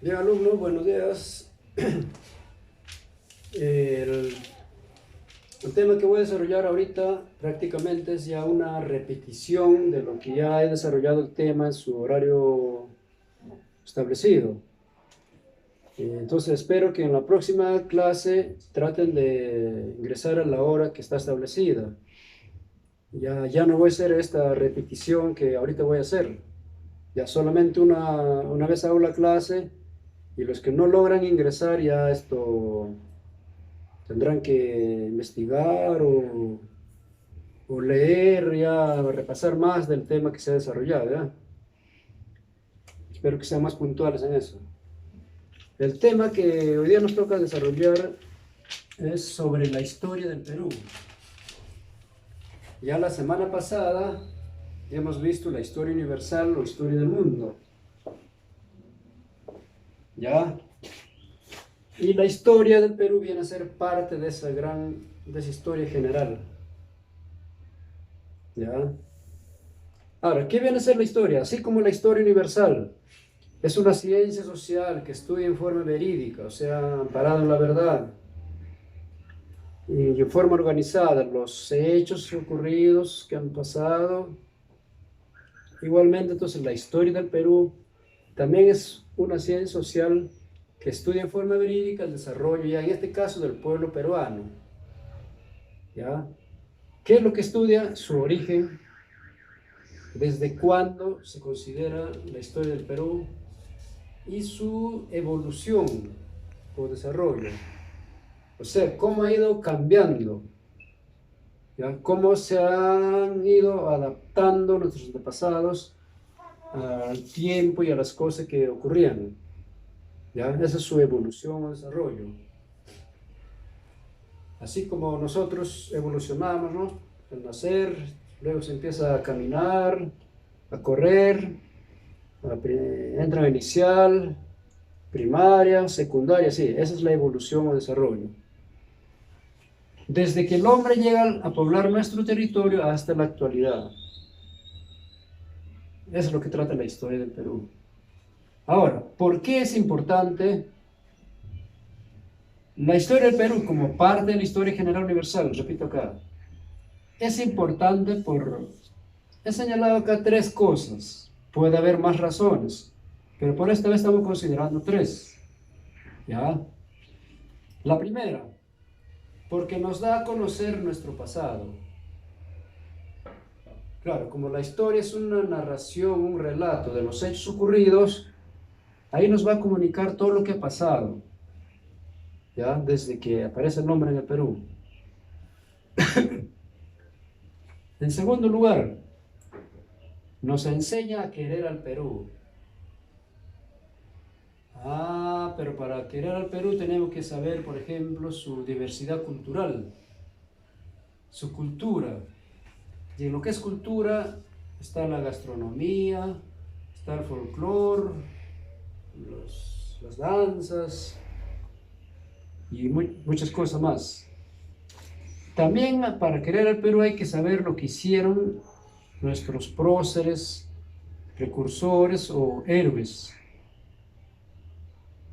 Bien, alumnos, buenos días. El, el tema que voy a desarrollar ahorita prácticamente es ya una repetición de lo que ya he desarrollado el tema en su horario establecido. Entonces espero que en la próxima clase traten de ingresar a la hora que está establecida. Ya no voy a hacer esta repetición que ahorita voy a hacer. Ya solamente una vez hago la clase y los que no logran ingresar ya esto tendrán que investigar o leer, ya repasar más del tema que se ha desarrollado, ¿ya? Espero que sean más puntuales en eso. El tema que hoy día nos toca desarrollar es sobre la historia del Perú. Ya la semana pasada hemos visto la historia universal o historia del mundo, ¿ya? Y la historia del Perú viene a ser parte de de esa historia general, ¿ya? Ahora, ¿qué viene a ser la historia? Así como la historia universal es una ciencia social que estudia en forma verídica, o sea, amparada en la verdad y en forma organizada los hechos ocurridos que han pasado. Igualmente, entonces, la historia del Perú también es una ciencia social que estudia en forma verídica el desarrollo, ya en este caso, del pueblo peruano, ¿ya? ¿Qué es lo que estudia? Su origen, desde cuándo se considera la historia del Perú y su evolución o desarrollo. O sea, cómo ha ido cambiando, ¿ya? Cómo se han ido adaptando nuestros antepasados al tiempo y a las cosas que ocurrían, ¿ya? Esa es su evolución o desarrollo. Así como nosotros evolucionamos, ¿no? Al nacer, luego se empieza a caminar, a correr, entra a inicial, primaria, secundaria, sí, esa es la evolución o desarrollo. Desde que el hombre llega a poblar nuestro territorio hasta la actualidad. Eso es lo que trata la historia del Perú. Ahora, ¿por qué es importante la historia del Perú como parte de la historia general universal? Repito acá. Es importante por... He señalado acá tres cosas. Puede haber más razones, pero por esta vez estamos considerando tres. ¿Ya? La primera, porque nos da a conocer nuestro pasado. Claro, como la historia es una narración, un relato de los hechos ocurridos, ahí nos va a comunicar todo lo que ha pasado, ¿ya? Desde que aparece el nombre en el Perú. En segundo lugar, nos enseña a querer al Perú. Ah, pero para querer al Perú tenemos que saber, por ejemplo, su diversidad cultural, su cultura. Y en lo que es cultura está la gastronomía, está el folclore, las danzas y muchas cosas más. También para querer al Perú hay que saber lo que hicieron nuestros próceres, precursores o héroes.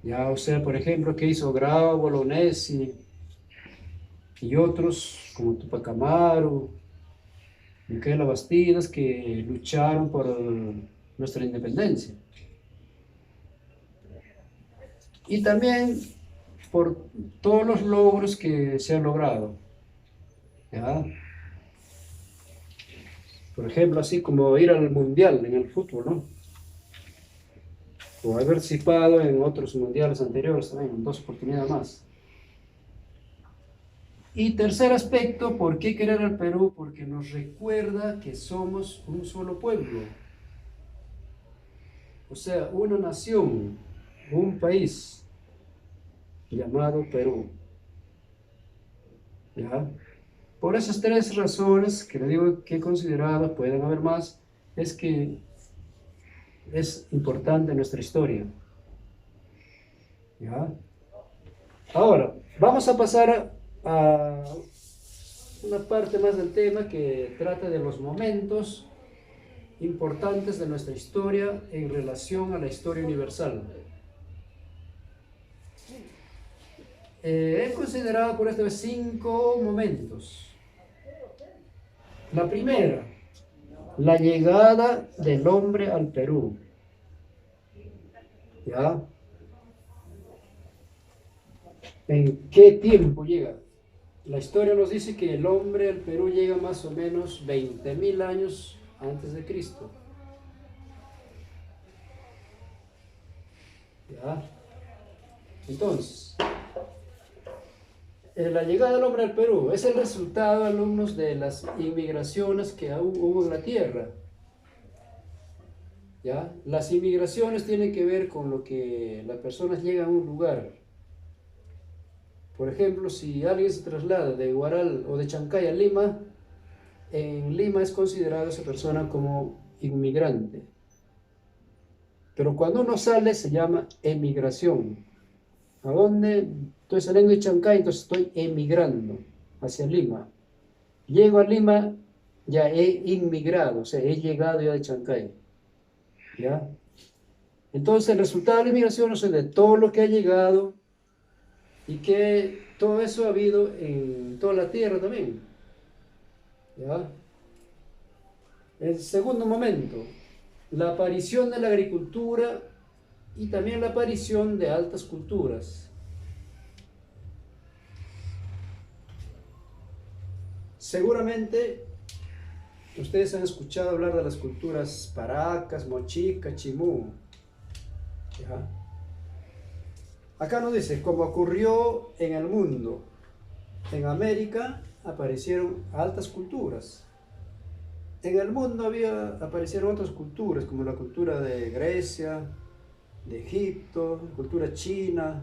Ya, o sea, por ejemplo, que hizo Grau, Bolognesi y otros como Tupac Amaru, Micaela Bastidas, que lucharon por nuestra independencia. Y también por todos los logros que se han logrado. ¿Ya? Por ejemplo, así como ir al mundial en el fútbol, ¿no? O haber participado en otros mundiales anteriores también, en dos oportunidades más. Y tercer aspecto, ¿por qué querer al Perú? Porque nos recuerda que somos un solo pueblo. O sea, una nación, un país llamado Perú. ¿Ya? Por esas tres razones que le digo que he considerado, pueden haber más, es que es importante nuestra historia. ¿Ya? Ahora, vamos a pasar a una parte más del tema que trata de los momentos importantes de nuestra historia en relación a la historia universal. He considerado por esta vez 5 momentos. La primera, la llegada del hombre al Perú. ¿Ya? ¿En qué tiempo llega? La historia nos dice que el hombre al Perú llega más o menos 20.000 años antes de Cristo. ¿Ya? Entonces, la llegada del hombre al Perú es el resultado, alumnos, de las inmigraciones que hubo en la tierra. ¿Ya? Las inmigraciones tienen que ver con lo que las personas llegan a un lugar. Por ejemplo, si alguien se traslada de Huaral o de Chancay a Lima, en Lima es considerado esa persona como inmigrante. Pero cuando uno sale se llama emigración. ¿A dónde? Estoy saliendo de Chancay, entonces estoy emigrando hacia Lima. Llego a Lima, ya he inmigrado, o sea, he llegado ya de Chancay. ¿Ya? Entonces el resultado de la inmigración es de todo lo que ha llegado y que todo eso ha habido en toda la tierra también. ¿Ya? El segundo momento, la aparición de la agricultura y también la aparición de altas culturas. Seguramente ustedes han escuchado hablar de las culturas Paracas, Mochica, Chimú. ¿Ya? Acá nos dice, como ocurrió en el mundo, en América aparecieron altas culturas. En el mundo aparecieron otras culturas, como la cultura de Grecia, de Egipto, la cultura china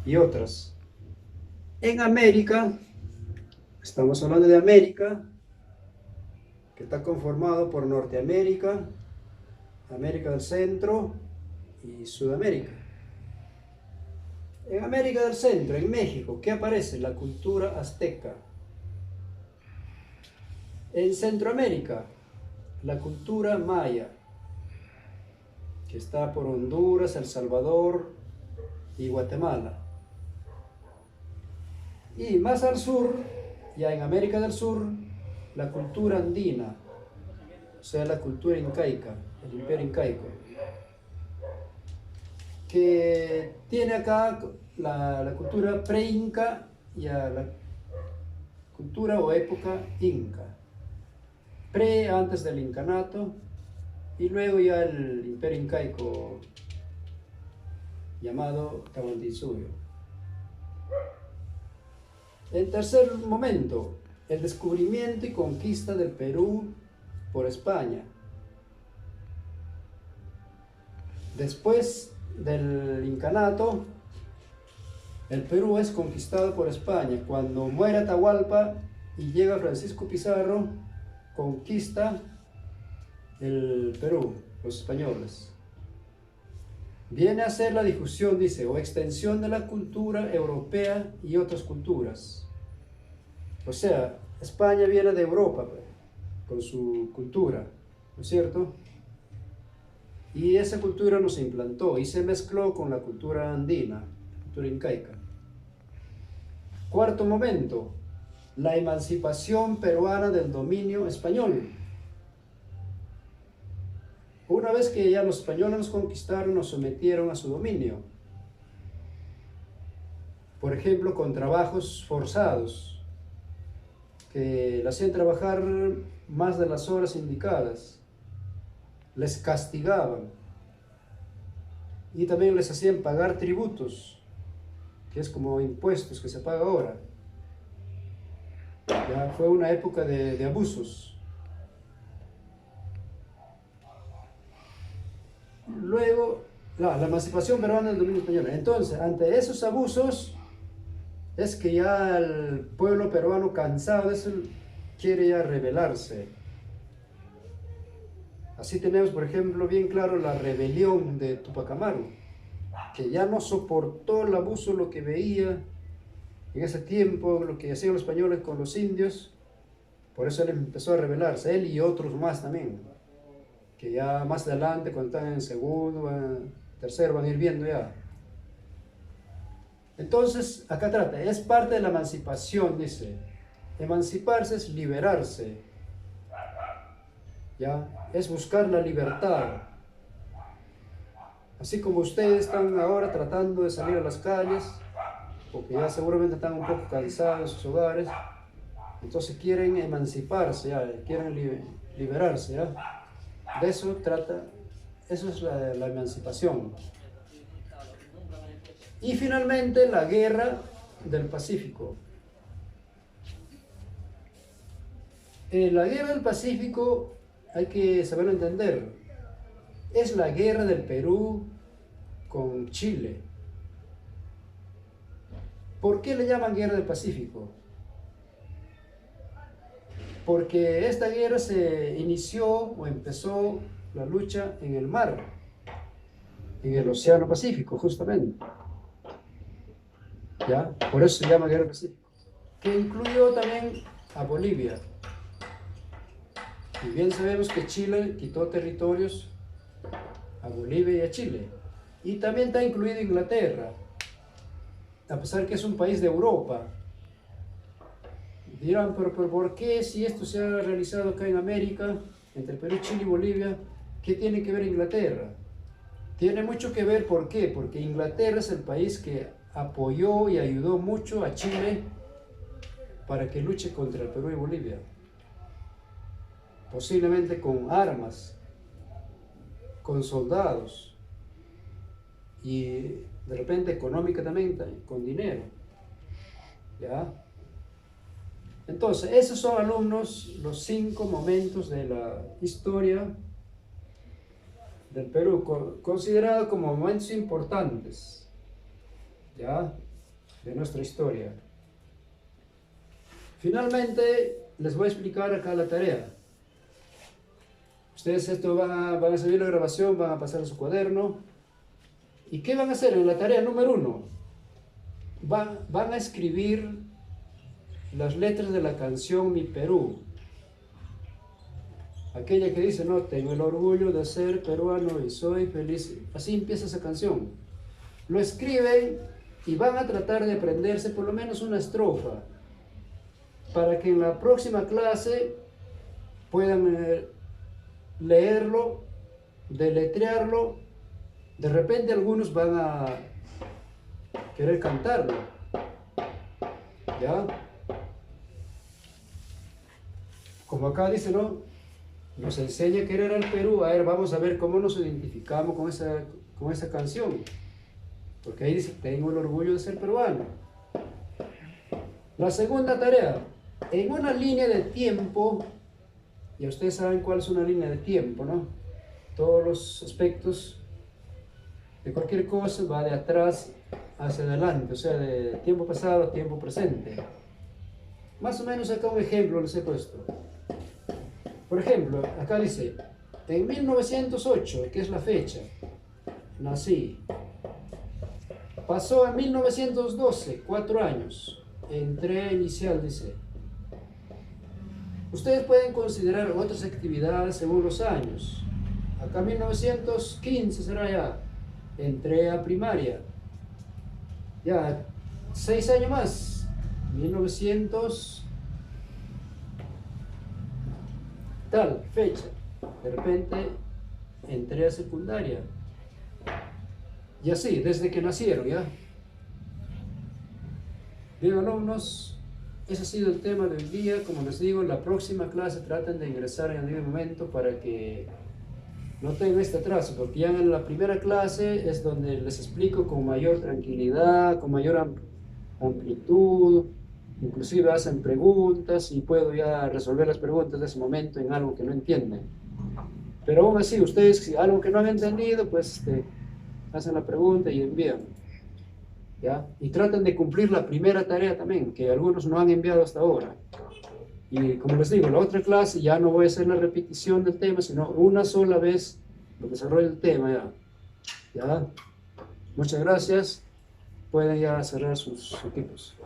y otras. En América, estamos hablando de América, que está conformado por Norteamérica, América del Centro y Sudamérica. En América del Centro, en México, ¿qué aparece? La cultura azteca. En Centroamérica, la cultura maya, que está por Honduras, El Salvador y Guatemala. Y más al sur, ya en América del Sur, la cultura andina, o sea, la cultura incaica, el imperio incaico, que tiene acá la cultura pre-inca y a la cultura o época inca. Pre antes del incanato y luego ya el imperio incaico llamado Tahuantinsuyo. En tercer momento, el descubrimiento y conquista del Perú por España. Después del incanato, el Perú es conquistado por España. Cuando muere Atahualpa y llega Francisco Pizarro, conquista el Perú, los españoles. Viene a ser la difusión, dice, o extensión de la cultura europea y otras culturas. O sea, España viene de Europa con su cultura, ¿no es cierto? Y esa cultura nos implantó y se mezcló con la cultura andina, la cultura incaica. Cuarto momento, la emancipación peruana del dominio español. Una vez que ya los españoles nos conquistaron, nos sometieron a su dominio. Por ejemplo, con trabajos forzados, que le hacían trabajar más de las horas indicadas. Les castigaban. Y también les hacían pagar tributos, que es como impuestos que se paga ahora. Ya fue una época de abusos. Luego, la emancipación peruana del dominio español. Entonces, ante esos abusos, es que ya el pueblo peruano, cansado de eso, quiere ya rebelarse. Así tenemos, por ejemplo, bien claro la rebelión de Tupac Amaru, que ya no soportó el abuso, lo que veía en ese tiempo, lo que hacían los españoles con los indios. Por eso él empezó a rebelarse, él y otros más también, que ya más adelante, cuando están en segundo, tercero, van a ir viendo ya. Entonces, acá trata, es parte de la emancipación, dice. Emanciparse es liberarse, ¿ya? Es buscar la libertad. Así como ustedes están ahora tratando de salir a las calles, porque ya seguramente están un poco cansados de sus hogares, entonces quieren emanciparse, ya, quieren liberarse, ¿ya? De eso trata, eso es la emancipación. Y finalmente la guerra del Pacífico. La guerra del Pacífico hay que saberlo entender. Es la guerra del Perú con Chile. ¿Por qué le llaman guerra del Pacífico? Porque esta guerra se inició o empezó la lucha en el mar, en el Océano Pacífico, justamente. ¿Ya? Por eso se llama guerra del Pacífico. Que incluyó también a Bolivia. Y bien sabemos que Chile quitó territorios a Bolivia y a Chile. Y también está incluido Inglaterra, a pesar que es un país de Europa. Dirán, pero ¿por qué si esto se ha realizado acá en América, entre Perú, Chile y Bolivia, qué tiene que ver Inglaterra? Tiene mucho que ver, ¿por qué? Porque Inglaterra es el país que apoyó y ayudó mucho a Chile para que luche contra el Perú y Bolivia. Posiblemente con armas, con soldados y de repente económica también, con dinero. ¿Ya? Entonces, esos son, alumnos, los 5 momentos de la historia del Perú, considerados como momentos importantes, ¿ya?, de nuestra historia. Finalmente, les voy a explicar acá la tarea. Ustedes esto van a seguir la grabación, van a pasar a su cuaderno. ¿Y qué van a hacer en la tarea número 1? Van a escribir las letras de la canción Mi Perú. Aquella que dice, no, tengo el orgullo de ser peruano y soy feliz. Así empieza esa canción. Lo escriben y van a tratar de aprenderse por lo menos una estrofa, para que en la próxima clase puedan leerlo, deletrearlo. De repente algunos van a querer cantarlo, ¿ya? Como acá dice, ¿no?, nos enseña a querer al Perú. A ver, vamos a ver cómo nos identificamos con esa canción. Porque ahí dice, tengo el orgullo de ser peruano. La segunda tarea, en una línea de tiempo, ya ustedes saben cuál es una línea de tiempo, ¿no? Todos los aspectos de cualquier cosa va de atrás hacia adelante, o sea, de tiempo pasado a tiempo presente. Más o menos acá un ejemplo les he puesto. Por ejemplo, acá dice, en 1908, que es la fecha, nací. Pasó en 1912, 4 años. Entré inicial, dice. Ustedes pueden considerar otras actividades según los años. Acá 1915 será ya. Entré a primaria. Ya, 6 años más. 1900... tal fecha, de repente entré a secundaria, y así, desde que nacieron, ¿ya? Bien, alumnos, ese ha sido el tema del día. Como les digo, en la próxima clase traten de ingresar en el mismo momento para que no tengan este atraso, porque ya en la primera clase es donde les explico con mayor tranquilidad, con mayor amplitud. Inclusive hacen preguntas y puedo ya resolver las preguntas de ese momento en algo que no entienden. Pero aún así, ustedes, si algo que no han entendido, pues hacen la pregunta y envían, ¿ya? Y traten de cumplir la primera tarea también, que algunos no han enviado hasta ahora. Y como les digo, la otra clase ya no voy a hacer la repetición del tema, sino una sola vez lo desarrollo el tema, ¿ya? ¿Ya? Muchas gracias. Pueden ya cerrar sus equipos.